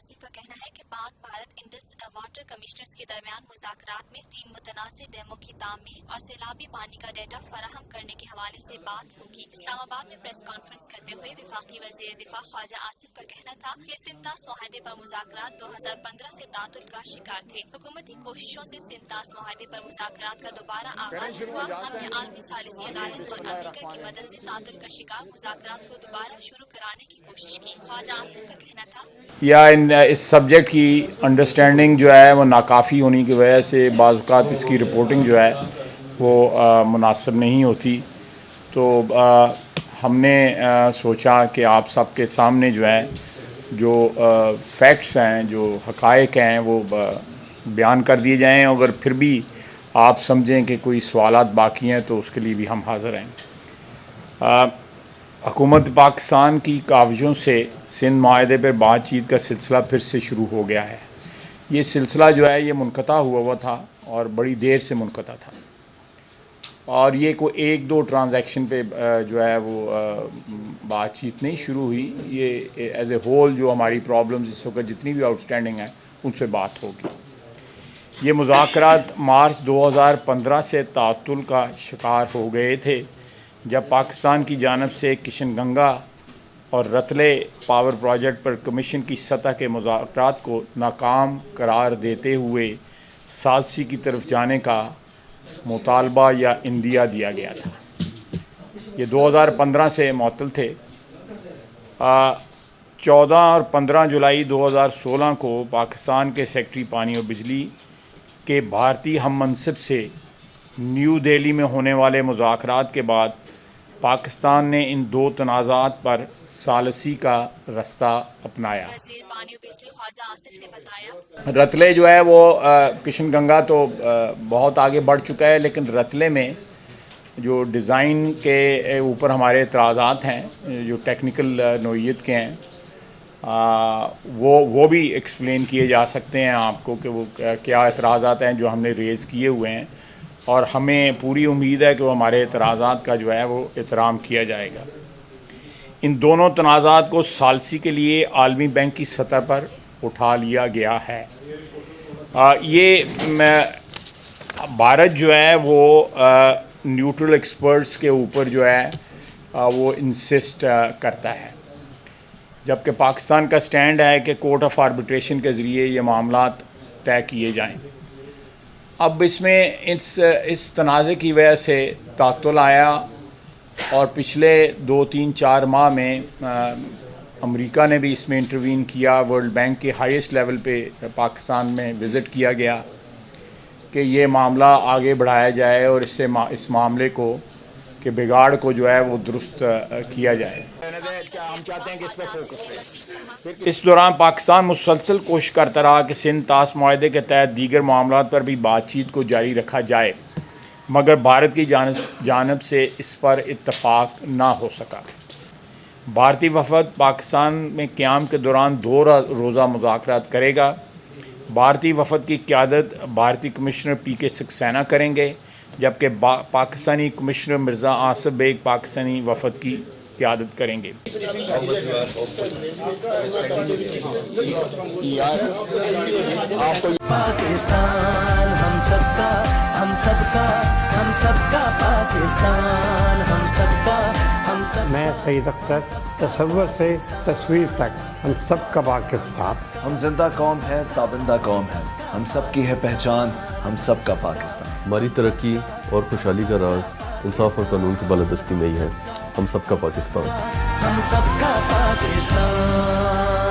आसिफ का कहना है कि Pak Bharat Indus water commissioners के दरमियान मुज़ाकरात में 3 मुतनाज़िर डैमों की तामीर और सैलाबी पानी का डेटा फराहम करने के हवाले से बात होगी। इस्लामाबाद में प्रेस कॉन्फ्रेंस करते हुए वफाकी वज़ीर दिफा ख्वाजा आसिफ का कहना था कि सिंतास मुआहदे पर मुज़ाकरात 2015 से तातुल का शिकार थे। हुकूमती कोशिशों से सिंतास मुआहदे पर मुज़ाकरात का दोबारा आगाज हुआ। हमने आलमी सालिसी अदालत और अमेरिका की मदद से तातुल का शिकार मुज़ाकरात को दोबारा शुरू कराने की कोशिश की। ख्वाजा आसिफ का कहना था इस सब्जेक्ट की अंडरस्टैंडिंग जो है वो नाकाफ़ी होने की वजह से बाज़ औक़ात इसकी रिपोर्टिंग जो है वो मुनासिब नहीं होती। तो हमने सोचा कि आप सबके सामने जो है जो फैक्ट्स हैं, जो हक़ाइक़ हैं, वो बयान कर दिए जाएँ। अगर फिर भी आप समझें कि कोई सवालात बाकी हैं तो उसके लिए भी हम हाज़िर हैं। हुकूमत पाकिस्तान की काविशों से सिंध माहदे पर बातचीत का सिलसिला फिर से शुरू हो गया है। ये सिलसिला जो है ये मुनक़ता हुआ था और बड़ी देर से मुनक़ता था, और ये कोई 1-2 ट्रांजैक्शन पे जो है वो बातचीत नहीं शुरू हुई। ये एज़ ए होल जो हमारी प्रॉब्लम्स इस वक्त जितनी भी आउटस्टैंडिंग हैं उनसे बात होगी। ये मुज़ाकरात मार्च 2015 से तातुल का शिकार हो गए थे, जब पाकिस्तान की जानिब से किशनगंगा और रतले पावर प्रोजेक्ट पर कमीशन की सतह के मुज़ाकरात को नाकाम करार देते हुए सालसी की तरफ जाने का मुतालबा या इंदिया दिया गया था। ये 2015 से मुअत्तल थे। 14 और 15 जुलाई 2016 को पाकिस्तान के सेक्रेटरी पानी और बिजली के भारतीय हम मनसिब से न्यू दिल्ली में होने वाले मुज़ाकरात के बाद पाकिस्तान ने इन 2 तनाज़ात पर सालसी का रास्ता अपनाया। रतले जो है वो किशनगंगा तो बहुत आगे बढ़ चुका है, लेकिन रतले में जो डिज़ाइन के ऊपर हमारे एतराज़ात हैं, जो टेक्निकल नोयत के हैं, वो भी एक्सप्लेन किए जा सकते हैं आपको कि वो क्या एतराज़ात हैं जो हमने रेज़ किए हुए हैं, और हमें पूरी उम्मीद है कि वो हमारे एतराज़ात का जो है वो एहतराम किया जाएगा। इन दोनों तनाज़ात को सालसी के लिए आलमी बैंक की सतह पर उठा लिया गया है। भारत जो है वो न्यूट्रल एक्सपर्ट्स के ऊपर जो है वो इंसिस्ट करता है, जबकि पाकिस्तान का स्टैंड है कि कोर्ट ऑफ आर्बिट्रेशन के ज़रिए ये मामलात तय किए जाएँ। अब इसमें इस तनाज़े की वजह से तातुल आया, और पिछले 2-3-4 माह में अमेरिका ने भी इसमें इंटरवीन किया। वर्ल्ड बैंक के हाईएस्ट लेवल पे पाकिस्तान में विज़िट किया गया कि ये मामला आगे बढ़ाया जाए और इस मामले को कि बिगाड़ को जो है वो दुरुस्त किया जाए। हम चाहते हैं कि इस पर फोकस रहे। इस दौरान पाकिस्तान मुसलसल कोशिश करता रहा कि सिंध तास मुआहदे के तहत दीगर मामलात पर भी बातचीत को जारी रखा जाए, मगर भारत की जानिब से इस पर इत्तफाक ना हो सका। भारतीय वफ़द पाकिस्तान में क़याम के दौरान 2 रोज़ा मुज़ाकरात करेगा। भारतीय वफ़द की क़यादत भारतीय कमिश्नर PK सक्सेना करेंगे, जबकि पाकिस्तानी कमिश्नर मिर्ज़ा आसिफ बेग पाकिस्तानी वफ़द की क़यादत करेंगे। पाकिस्तान हम सबका, हम सबका, हम सबका पाकिस्तान, हम सबका, हम सब। मैं सईद अख्तर, तसव्वुर से तस्वीर तक हम सबका पाकिस्तान। हम जिंदा कौम है, ताबिंदा कौम है, हम सबकी है पहचान, हम सबका पाकिस्तान। हमारी तरक्की और खुशहाली का राज इंसाफ और कानून की बालादस्ती में ही है। हम सबका पाकिस्तान, हम सबका पाकिस्तान।